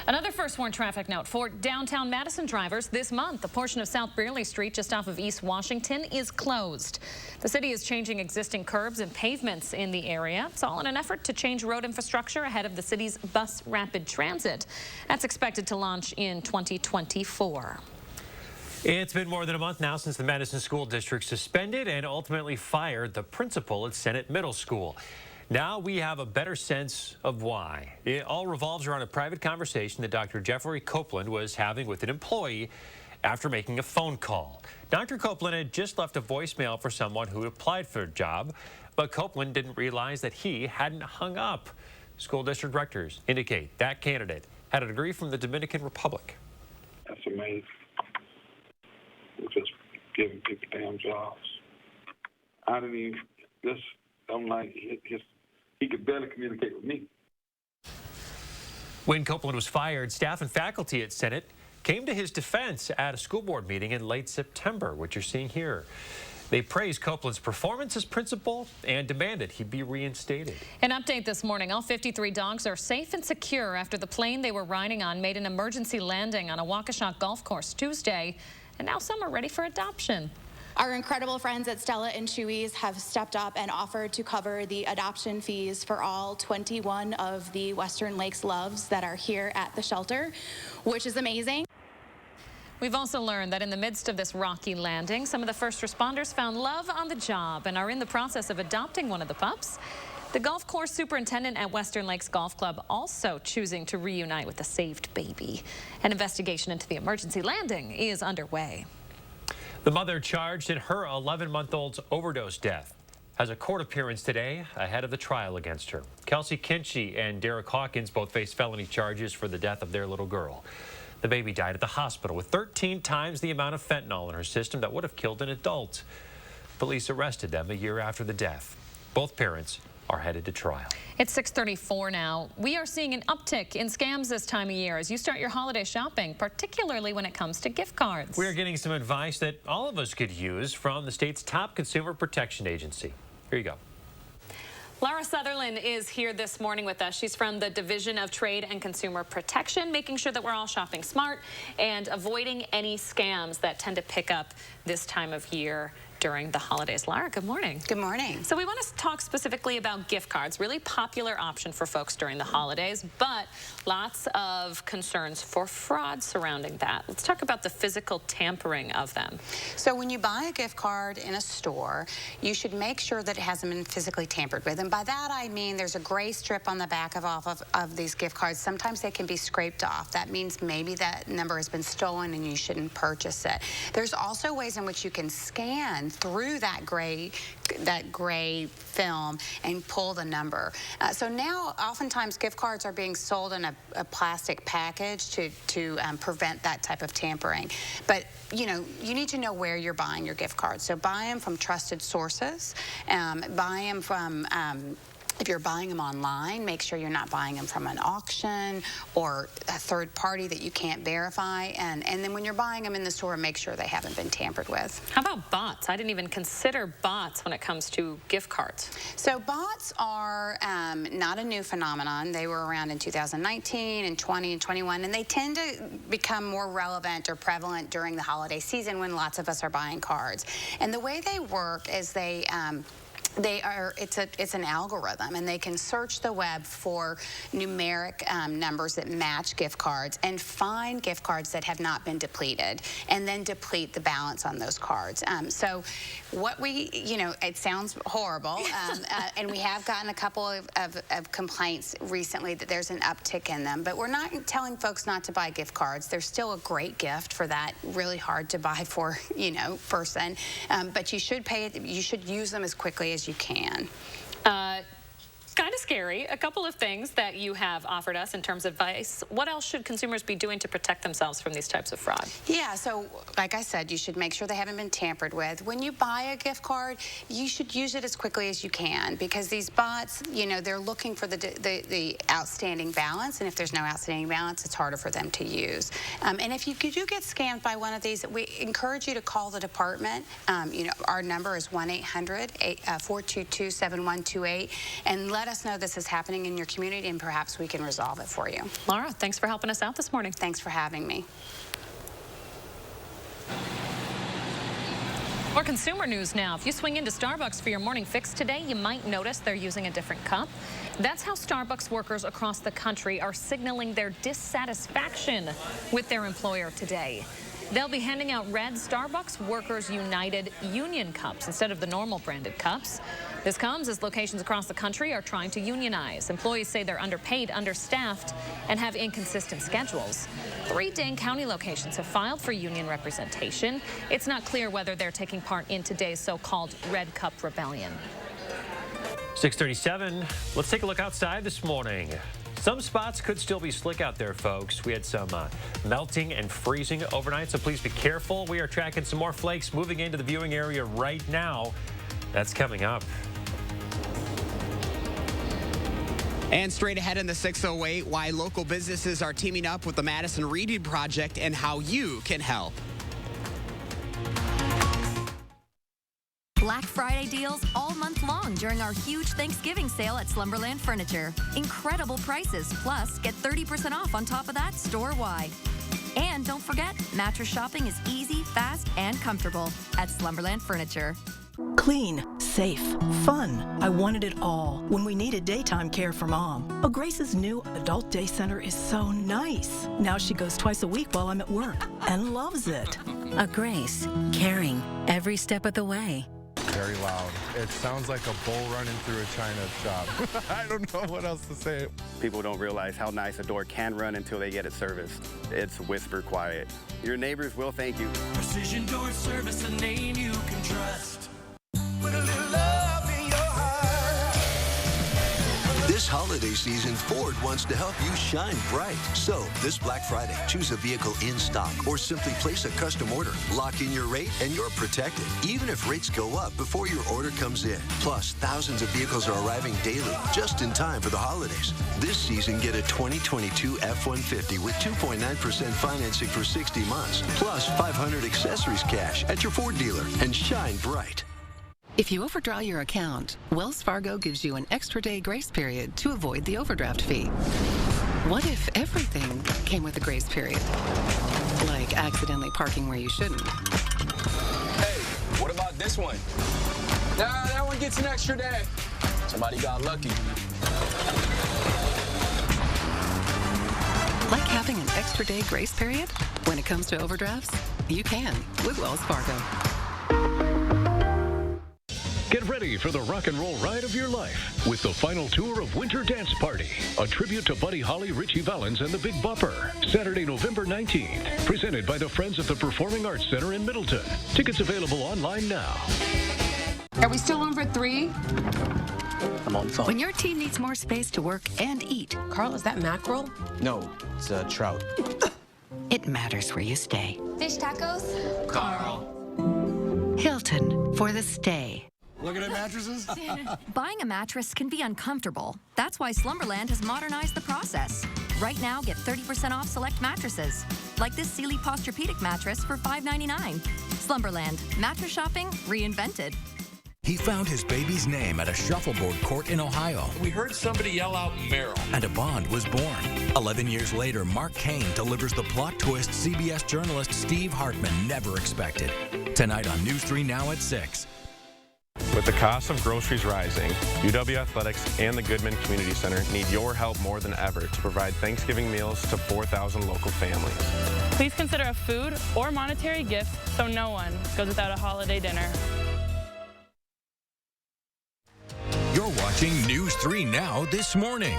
Another First Warn traffic note for downtown Madison drivers this month. A portion of South Brearley Street just off of East Washington is closed. The city is changing existing curbs and pavements in the area. It's all in an effort to change road infrastructure ahead of the city's bus rapid transit. That's expected to launch in 2024. It's been more than a month now since the Madison School District suspended and ultimately fired the principal at Senate Middle School. Now we have a better sense of why. It all revolves around a private conversation that Dr. Jeffrey Copeland was having with an employee after making a phone call. Dr. Copeland had just left a voicemail for someone who applied for a job, but Copeland didn't realize that he hadn't hung up. School district directors indicate that candidate had a degree from the Dominican Republic. That's amazing. We're just giving people damn jobs. I didn't even, I'm like, he could barely communicate with me. When Copeland was fired, staff and faculty at Senate came to his defense at a school board meeting in late September, which you're seeing here. They praised Copeland's performance as principal and demanded he be reinstated. An update this morning. All 53 dogs are safe and secure after the plane they were riding on made an emergency landing on a Waukesha golf course Tuesday, and now some are ready for adoption. Our incredible friends at Stella and Chewy's have stepped up and offered to cover the adoption fees for all 21 of the Western Lakes Loves that are here at the shelter, which is amazing. We've also learned that in the midst of this rocky landing, some of the first responders found love on the job and are in the process of adopting one of the pups. The golf course superintendent at Western Lakes Golf Club also choosing to reunite with a saved baby. An investigation into the emergency landing is underway. The mother charged in her 11-month-old's overdose death has a court appearance today ahead of the trial against her. Kelsey Kinchy and Derek Hawkins both face felony charges for the death of their little girl. The baby died at the hospital with 13 times the amount of fentanyl in her system that would have killed an adult. Police arrested them a year after the death. Both parents are headed to trial. It's 6:34 now. We are seeing an uptick in scams this time of year as you start your holiday shopping, particularly when it comes to gift cards. We're getting some advice that all of us could use from the state's top consumer protection agency. Here you go. Laura Sutherland is here this morning with us. She's from the Division of Trade and Consumer Protection, making sure that we're all shopping smart and avoiding any scams that tend to pick up this time of year during the holidays. Laura, good morning. Good morning. So we want to talk specifically about gift cards, really popular option for folks during the holidays, but lots of concerns for fraud surrounding that. Let's talk about the physical tampering of them. So when you buy a gift card in a store, you should make sure that it hasn't been physically tampered with. And by that I mean there's a gray strip on the back of these gift cards. Sometimes they can be scraped off. That means maybe that number has been stolen and you shouldn't purchase it. There's also ways in which you can scan through that gray film and pull the number. So now oftentimes gift cards are being sold in a plastic package to prevent that type of tampering. But you know, you need to know where you're buying your gift cards. So buy them from trusted sources. Buy them from if you're buying them online, make sure you're not buying them from an auction or a third party that you can't verify. And then when you're buying them in the store, make sure they haven't been tampered with. How about bots? I didn't even consider bots when it comes to gift cards. So bots are not a new phenomenon. They were around in 2019 and 20 and 21, and they tend to become more relevant or prevalent during the holiday season when lots of us are buying cards. And the way they work is it's an algorithm, and they can search the web for numeric numbers that match gift cards and find gift cards that have not been depleted and then deplete the balance on those cards. So what it sounds horrible, and we have gotten a couple of complaints recently that there's an uptick in them, but we're not telling folks not to buy gift cards. They're still a great gift for that really hard to buy for, person, but you should use them as quickly as you can. Kind of scary. A couple of things that you have offered us in terms of advice. What else should consumers be doing to protect themselves from these types of fraud? Yeah, so like I said, you should make sure they haven't been tampered with. When you buy a gift card, you should use it as quickly as you can, because these bots, they're looking for the outstanding balance, and if there's no outstanding balance, it's harder for them to use. And if you do get scammed by one of these, we encourage you to call the department. Our number is 1-800-422-7128, and let us know this is happening in your community, and perhaps we can resolve it for you. Laura, thanks for helping us out this morning. Thanks for having me. More consumer news now. If you swing into Starbucks for your morning fix today, you might notice they're using a different cup. That's how Starbucks workers across the country are signaling their dissatisfaction with their employer today. They'll be handing out red Starbucks Workers United Union cups instead of the normal branded cups. This comes as locations across the country are trying to unionize. Employees say they're underpaid, understaffed, and have inconsistent schedules. 3 Dane County locations have filed for union representation. It's not clear whether they're taking part in today's so-called Red Cup Rebellion. 6:37. Let's take a look outside this morning. Some spots could still be slick out there, folks. We had some melting and freezing overnight, so please be careful. We are tracking some more flakes moving into the viewing area right now. That's coming up. And straight ahead in the 608, why local businesses are teaming up with the Madison Reading Project and how you can help. Black Friday deals all month long during our huge Thanksgiving sale at Slumberland Furniture. Incredible prices, plus get 30% off on top of that store-wide. And don't forget, mattress shopping is easy, fast, and comfortable at Slumberland Furniture. Clean, safe, fun. I wanted it all when we needed daytime care for Mom. Oh, Grace's new adult day center is so nice. Now she goes twice a week while I'm at work and loves it. A Grace, caring every step of the way. Very loud. It sounds like a bull running through a china shop. I don't know what else to say. People don't realize how nice a door can run until they get it serviced. It's whisper quiet. Your neighbors will thank you. Precision Door Service, a name you can trust. Put a little love in your heart. This holiday season, Ford wants to help you shine bright. So, this Black Friday, choose a vehicle in stock or simply place a custom order. Lock in your rate and you're protected, even if rates go up before your order comes in. Plus, thousands of vehicles are arriving daily, just in time for the holidays. This season, get a 2022 F-150 with 2.9% financing for 60 months, plus 500 accessories cash at your Ford dealer, and shine bright. If you overdraw your account, Wells Fargo gives you an extra day grace period to avoid the overdraft fee. What if everything came with a grace period? Like accidentally parking where you shouldn't. Hey, what about this one? Nah, that one gets an extra day. Somebody got lucky. Like having an extra day grace period? When it comes to overdrafts, you can with Wells Fargo. Get ready for the rock and roll ride of your life with the final tour of Winter Dance Party, a tribute to Buddy Holly, Richie Valens, and the Big Bopper. Saturday, November 19th, presented by the Friends of the Performing Arts Center in Middleton. Tickets available online now. Are we still on for 3? I'm on the phone. When your team needs more space to work and eat, Carl, is that mackerel? No, it's trout. it matters where you stay. Fish tacos? Carl. Hilton for the stay. Looking at mattresses? Buying a mattress can be uncomfortable. That's why Slumberland has modernized the process. Right now, get 30% off select mattresses, like this Sealy Posturepedic mattress for $5.99. Slumberland, mattress shopping reinvented. He found his baby's name at a shuffleboard court in Ohio. We heard somebody yell out Meryl. And a bond was born. 11 years later, Mark Cain delivers the plot twist CBS journalist Steve Hartman never expected. Tonight on News 3 Now at 6. With the cost of groceries rising, UW Athletics and the Goodman Community Center need your help more than ever to provide Thanksgiving meals to 4,000 local families. Please consider a food or monetary gift so no one goes without a holiday dinner. You're watching News 3 Now this morning.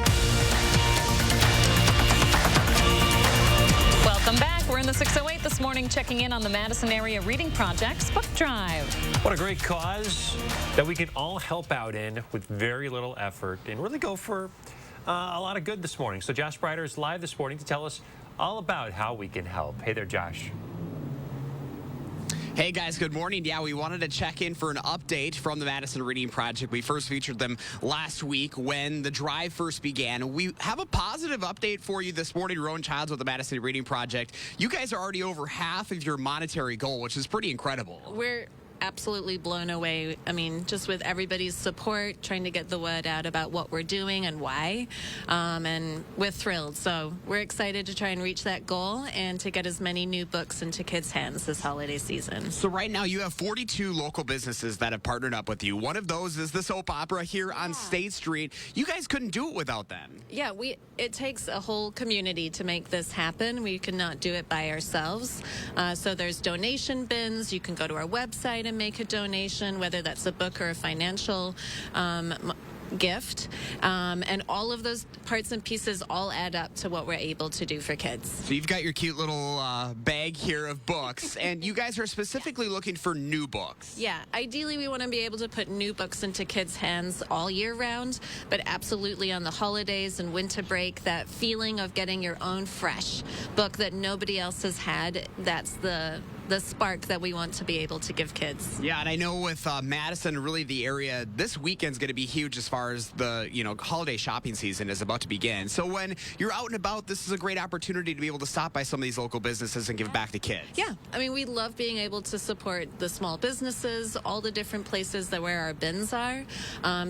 Welcome back. We're in the 608 this morning, checking in on the Madison Area Reading Project's book drive. What a great cause that we can all help out in with very little effort and really go for a lot of good this morning. So Josh Breider is live this morning to tell us all about how we can help. Hey there, Josh. Hey guys, good morning. Yeah, we wanted to check in for an update from the Madison Reading Project. We first featured them last week when the drive first began. We have a positive update for you this morning, Rowan Childs with the Madison Reading Project. You guys are already over half of your monetary goal, which is pretty incredible. We're absolutely blown away. I mean, just with everybody's support, trying to get the word out about what we're doing and why, and we're thrilled. So we're excited to try and reach that goal and to get as many new books into kids' hands this holiday season. So right now you have 42 local businesses that have partnered up with you. One of those is the soap opera here on State Street. You guys couldn't do it without them. Yeah, it takes a whole community to make this happen. We cannot do it by ourselves. So there's donation bins. You can go to our website and make a donation, whether that's a book or a financial gift, and all of those parts and pieces all add up to what we're able to do for kids. So you've got your cute little bag here of books, and you guys are specifically looking for new books. Yeah, ideally we want to be able to put new books into kids' hands all year round, but absolutely on the holidays and winter break, that feeling of getting your own fresh book that nobody else has had, that's the spark that we want to be able to give kids. Yeah, and I know with Madison, really the area, this weekend's going to be huge as far as the holiday shopping season is about to begin. So when you're out and about, this is a great opportunity to be able to stop by some of these local businesses and give back to kids. Yeah, I mean, we love being able to support the small businesses, all the different places where our bins are.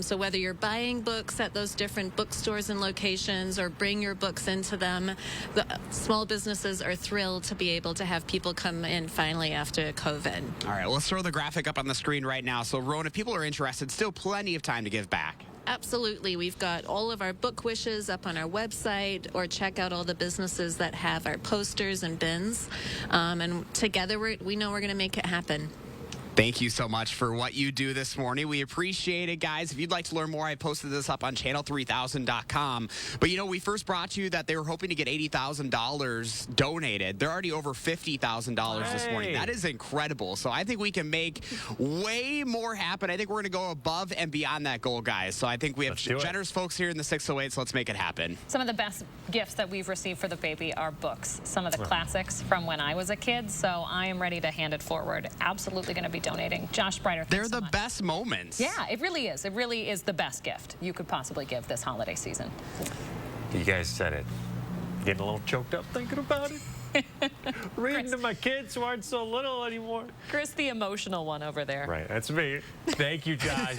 So whether you're buying books at those different bookstores and locations or bring your books into them, the small businesses are thrilled to be able to have people come in finally after COVID. All right, well, let's throw the graphic up on the screen right now. So, Rowan, if people are interested, still plenty of time to give back. Absolutely. We've got all of our book wishes up on our website, or check out all the businesses that have our posters and bins. And together, we know we're going to make it happen. Thank you so much for what you do this morning. We appreciate it, guys. If you'd like to learn more, I posted this up on channel3000.com. But, we first brought you that they were hoping to get $80,000 donated. They're already over $50,000 this morning. That is incredible. So I think we can make way more happen. I think we're going to go above and beyond that goal, guys. So I think we have generous folks here in the 608, so let's make it happen. Some of the best gifts that we've received for the baby are books, some of the classics from when I was a kid. So I am ready to hand it forward. Absolutely going to be donating. Josh Breider, they're the best moments. Yeah, it really is. It really is the best gift you could possibly give this holiday season. You guys said it. Getting a little choked up thinking about it. Reading to my kids who aren't so little anymore. Chris, the emotional one over there. Right, that's me. Thank you, Josh.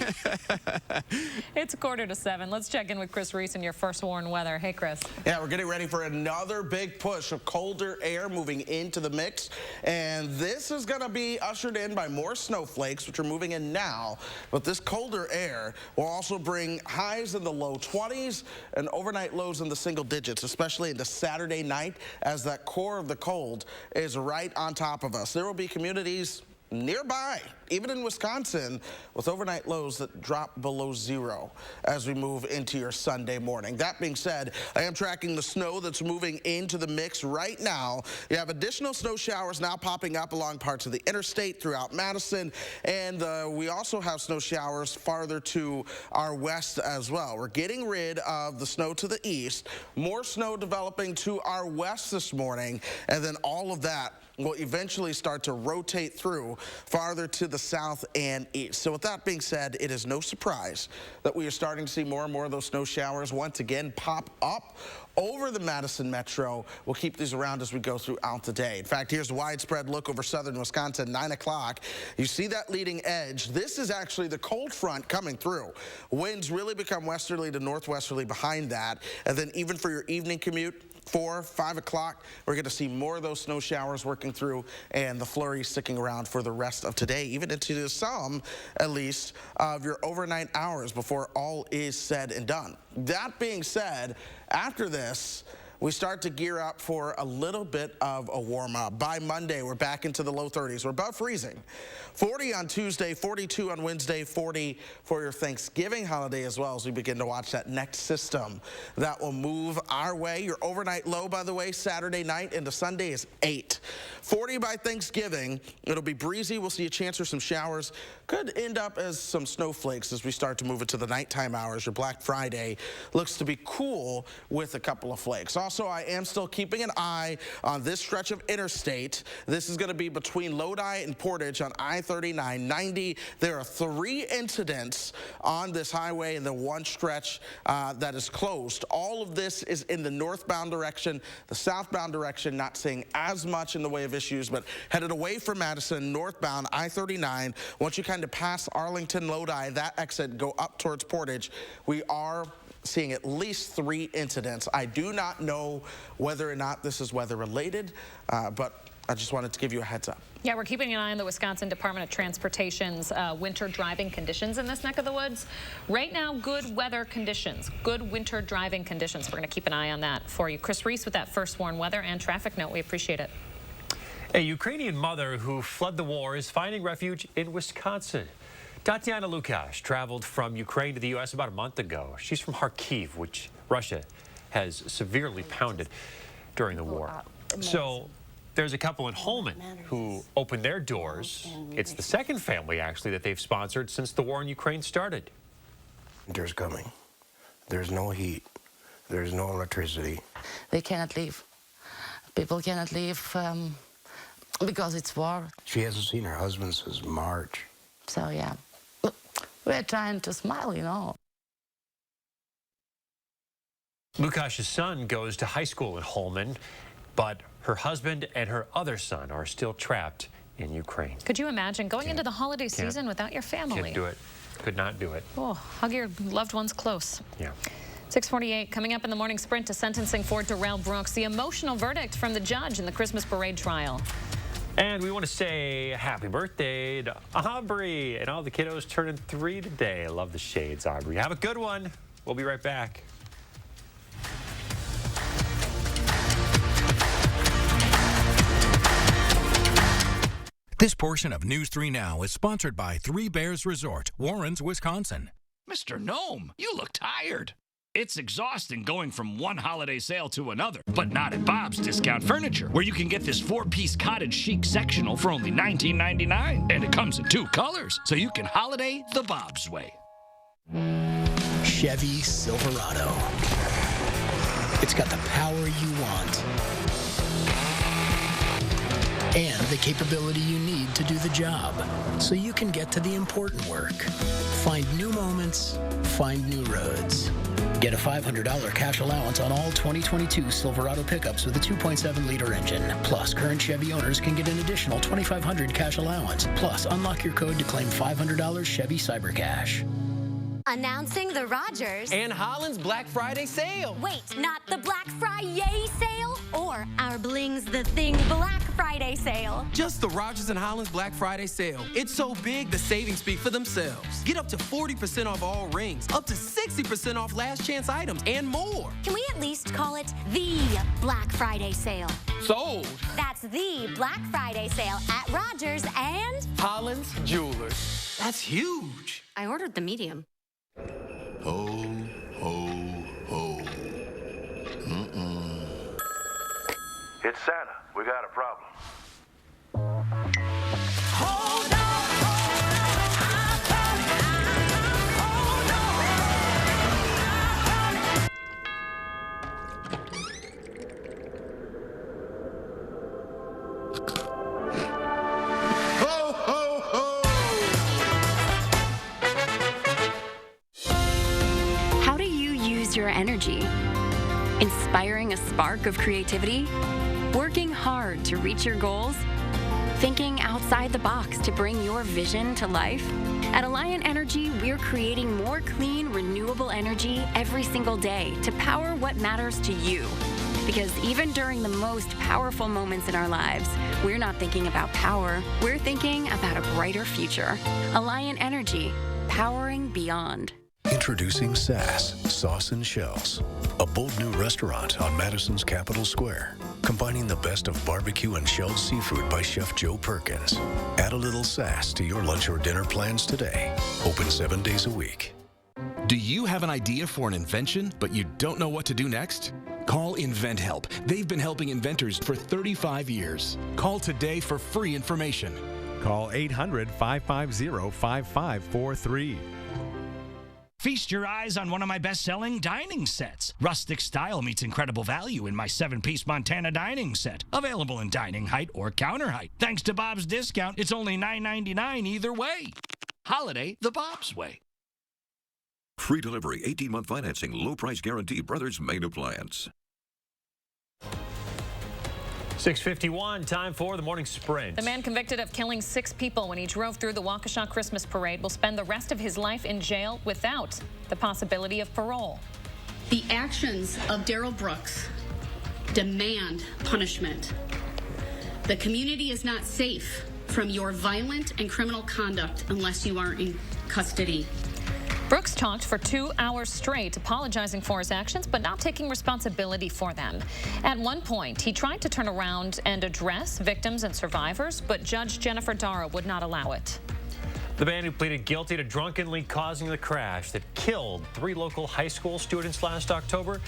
It's 6:45. Let's check in with Chris Reese in your first warn weather. Hey, Chris. Yeah, we're getting ready for another big push of colder air moving into the mix. And this is going to be ushered in by more snowflakes, which are moving in now. But this colder air will also bring highs in the low 20s and overnight lows in the single digits, especially into Saturday night, as that core of the cold is right on top of us. There will be communities nearby, even in Wisconsin, with overnight lows that drop below 0 as we move into your Sunday morning. That being said, I am tracking the snow that's moving into the mix right now. You have additional snow showers now popping up along parts of the interstate throughout Madison, and we also have snow showers farther to our west as well. We're getting rid of the snow to the east, more snow developing to our west this morning, and then all of that will eventually start to rotate through farther to the south and east. So with that being said, it is no surprise that we are starting to see more and more of those snow showers once again pop up over the Madison metro. We'll keep these around as we go throughout the day. In fact, here's a widespread look over southern Wisconsin, 9 o'clock. You see that leading edge. This is actually the cold front coming through. Winds really become westerly to northwesterly behind that. And then even for your evening commute, 4, 5 o'clock, we're going to see more of those snow showers working through and the flurries sticking around for the rest of today, even into some, at least, of your overnight hours before all is said and done. That being said, after this, we start to gear up for a little bit of a warm-up. By Monday, we're back into the low 30s. We're above freezing. 40 on Tuesday, 42 on Wednesday, 40 for your Thanksgiving holiday as well, as we begin to watch that next system that will move our way. Your overnight low, by the way, Saturday night into Sunday is 8. 40 by Thanksgiving. It'll be breezy. We'll see a chance for some showers. Could end up as some snowflakes as we start to move into the nighttime hours. Your Black Friday looks to be cool with a couple of flakes. Also, I am still keeping an eye on this stretch of interstate. This is going to be between Lodi and Portage on I-39-90. There are 3 incidents on this highway and the one stretch that is closed. All of this is in the northbound direction. The southbound direction, not seeing as much in the way of issues, but headed away from Madison, northbound I-39. Once you kind of pass Arlington, Lodi, that exit, go up towards Portage, we are seeing at least 3 incidents. I do not know whether or not this is weather related, but I just wanted to give you a heads up. Yeah, we're keeping an eye on the Wisconsin Department of Transportation's winter driving conditions in this neck of the woods. Right now, good weather conditions, good winter driving conditions. We're going to keep an eye on that for you. Chris Reese with that first warn weather and traffic note. We appreciate it. A Ukrainian mother who fled the war is finding refuge in Wisconsin. Tatiana Lukash traveled from Ukraine to the U.S. about a month ago. She's from Kharkiv, which Russia has severely pounded during the war. So there's a couple in Holman who opened their doors. It's the second family, actually, that they've sponsored since the war in Ukraine started. Winter's coming. There's no heat. There's no electricity. They cannot leave. People cannot leave because it's war. She hasn't seen her husband since March. So, yeah. We're trying to smile, you know. Lukash's son goes to high school in Holman, but her husband and her other son are still trapped in Ukraine. Could you imagine going into the holiday season without your family? Can't do it. Could not do it. Oh, hug your loved ones close. Yeah. 6:48, coming up in the morning sprint to sentencing for Darrell Brooks, the emotional verdict from the judge in the Christmas parade trial. And we want to say happy birthday to Aubrey and all the kiddos turning 3 today. I love the shades, Aubrey. Have a good one. We'll be right back. This portion of News 3 Now is sponsored by Three Bears Resort, Warrens, Wisconsin. Mr. Gnome, you look tired. It's exhausting going from one holiday sale to another, but not at Bob's Discount Furniture, where you can get this 4-piece cottage chic sectional for only $19.99. And it comes in 2 colors, so you can holiday the Bob's way. Chevy Silverado. It's got the power you want and the capability you need to do the job, so you can get to the important work. Find new moments, find new roads. Get a $500 cash allowance on all 2022 Silverado pickups with a 2.7-liter engine. Plus, current Chevy owners can get an additional $2,500 cash allowance. Plus, unlock your code to claim $500 Chevy Cyber Cash. Announcing the Rogers and Holland's Black Friday sale. Wait, not the Black Friday sale? Or our Bling's the Thing Black Friday sale? Just the Rogers and Holland's Black Friday sale. It's so big, the savings speak for themselves. Get up to 40% off all rings, up to 60% off last chance items, and more. Can we at least call it the Black Friday sale? Sold. That's the Black Friday sale at Rogers and Holland's Jewelers. That's huge. I ordered the medium. Ho, ho, ho. It's Santa. We got a problem. Hold on, Ho, ho, ho. How do you use your energy? Inspiring a spark of creativity? Working hard to reach your goals? Thinking outside the box to bring your vision to life? At Alliant Energy, we're creating more clean, renewable energy every single day to power what matters to you. Because even during the most powerful moments in our lives, we're not thinking about power, we're thinking about a brighter future. Alliant Energy, powering beyond. Introducing SAS, Sauce and Shells, a bold new restaurant on Madison's Capitol Square, combining the best of barbecue and shelled seafood by Chef Joe Perkins. Add a little sass to your lunch or dinner plans today. Open 7 days a week. Do you have an idea for an invention, but you don't know what to do next? Call InventHelp. They've been helping inventors for 35 years. Call today for free information. Call 800-550-5543. Feast your eyes on one of my best-selling dining sets. Rustic style meets incredible value in my 7-piece Montana dining set. Available in dining height or counter height. Thanks to Bob's Discount, it's only $9.99 either way. Holiday the Bob's way. Free delivery, 18-month financing, low price guarantee, Brothers Main Appliance. 6:51, time for the morning sprint. The man convicted of killing 6 people when he drove through the Waukesha Christmas parade will spend the rest of his life in jail without the possibility of parole. The actions of Darrell Brooks demand punishment. The community is not safe from your violent and criminal conduct unless you are in custody. Brooks talked for 2 hours straight, apologizing for his actions, but not taking responsibility for them. At one point, he tried to turn around and address victims and survivors, but Judge Jennifer Darrow would not allow it. The man who pleaded guilty to drunkenly causing the crash that killed 3 local high school students last October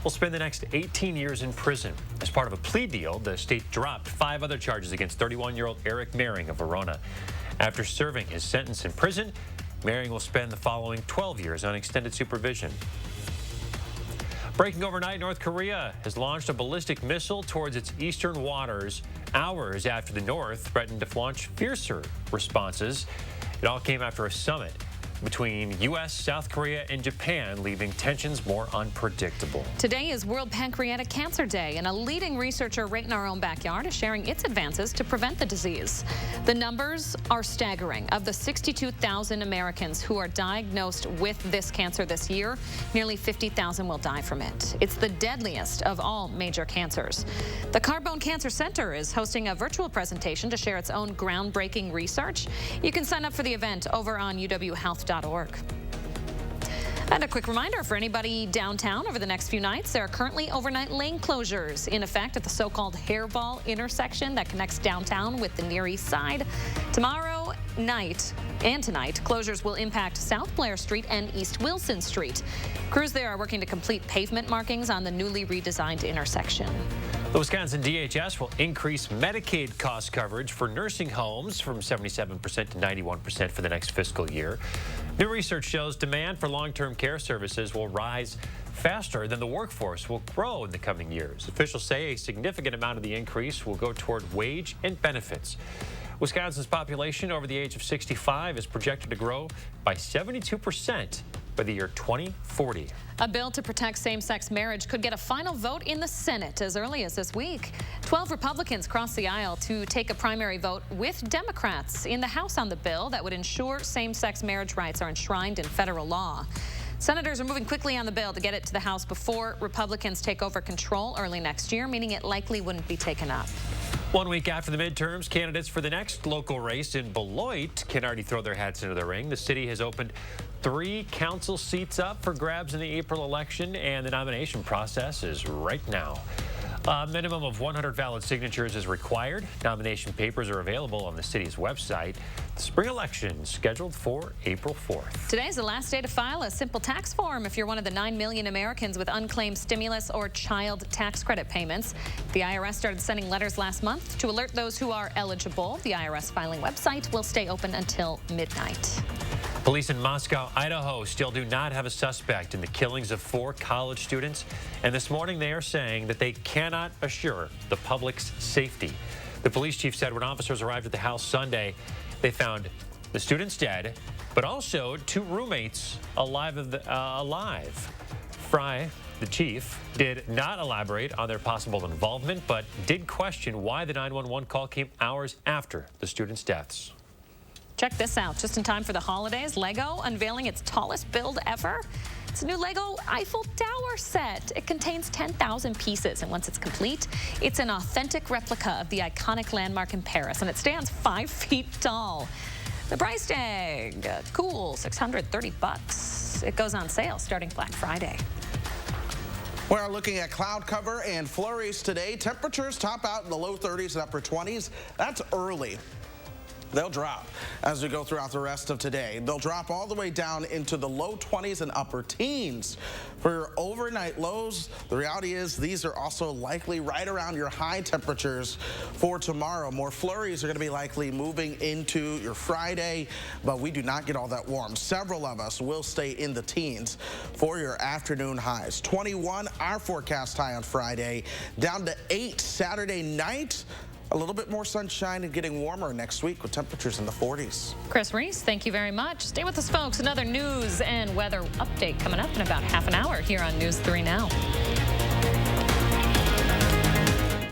will spend the next 18 years in prison. As part of a plea deal, the state dropped 5 other charges against 31-year-old Eric Mehring of Verona. After serving his sentence in prison, Mehring will spend the following 12 years on extended supervision. Breaking overnight, North Korea has launched a ballistic missile towards its eastern waters hours after the North threatened to launch fiercer responses. It all came after a summit between U.S., South Korea, and Japan, leaving tensions more unpredictable. Today is World Pancreatic Cancer Day, and a leading researcher right in our own backyard is sharing its advances to prevent the disease. The numbers are staggering. Of the 62,000 Americans who are diagnosed with this cancer this year, nearly 50,000 will die from it. It's the deadliest of all major cancers. The Carbone Cancer Center is hosting a virtual presentation to share its own groundbreaking research. You can sign up for the event over on uwhealth.org. And a quick reminder for anybody downtown over the next few nights, there are currently overnight lane closures in effect at the so-called Hairball intersection that connects downtown with the Near East Side. Tomorrow night and tonight, closures will impact South Blair Street and East Wilson Street. Crews there are working to complete pavement markings on the newly redesigned intersection. The Wisconsin DHS will increase Medicaid cost coverage for nursing homes from 77% to 91% for the next fiscal year. New research shows demand for long-term care services will rise faster than the workforce will grow in the coming years. Officials say a significant amount of the increase will go toward wage and benefits. Wisconsin's population over the age of 65 is projected to grow by 72% by the year 2040. A bill to protect same-sex marriage could get a final vote in the Senate as early as this week. 12 Republicans crossed the aisle to take a primary vote with Democrats in the House on the bill that would ensure same-sex marriage rights are enshrined in federal law. Senators are moving quickly on the bill to get it to the House before Republicans take over control early next year, meaning it likely wouldn't be taken up. 1 week after the midterms, candidates for the next local race in Beloit can already throw their hats into the ring. The city has opened 3 council seats up for grabs in the April election, and the nomination process is right now. A minimum of 100 valid signatures is required. Nomination papers are available on the city's website. The spring election is scheduled for April 4th. Today's the last day to file a simple tax form if you're one of the 9 million Americans with unclaimed stimulus or child tax credit payments. The IRS started sending letters last month to alert those who are eligible. The IRS filing website will stay open until midnight. Police in Moscow, Idaho still do not have a suspect in the killings of 4 college students. And this morning they are saying that they cannot assure the public's safety. The police chief said when officers arrived at the house Sunday, they found the students dead, but also 2 roommates alive. Fry, the chief, did not elaborate on their possible involvement, but did question why the 911 call came hours after the students' deaths. Check this out. Just in time for the holidays, Lego unveiling its tallest build ever. It's a new Lego Eiffel Tower set. It contains 10,000 pieces, and once it's complete, it's an authentic replica of the iconic landmark in Paris, and it stands 5 feet tall. The price tag, cool, $630. It goes on sale starting Black Friday. We're looking at cloud cover and flurries today. Temperatures top out in the low 30s and upper 20s. That's early. They'll drop as we go throughout the rest of today. They'll drop all the way down into the low 20s and upper teens. For your overnight lows, the reality is these are also likely right around your high temperatures for tomorrow. More flurries are going to be likely moving into your Friday, but we do not get all that warm. Several of us will stay in the teens for your afternoon highs. 21, our forecast high on Friday, down to 8 Saturday night. A little bit more sunshine and getting warmer next week with temperatures in the 40s. Chris Reese, thank you very much. Stay with us, folks. Another news and weather update coming up in about half an hour here on News 3 Now.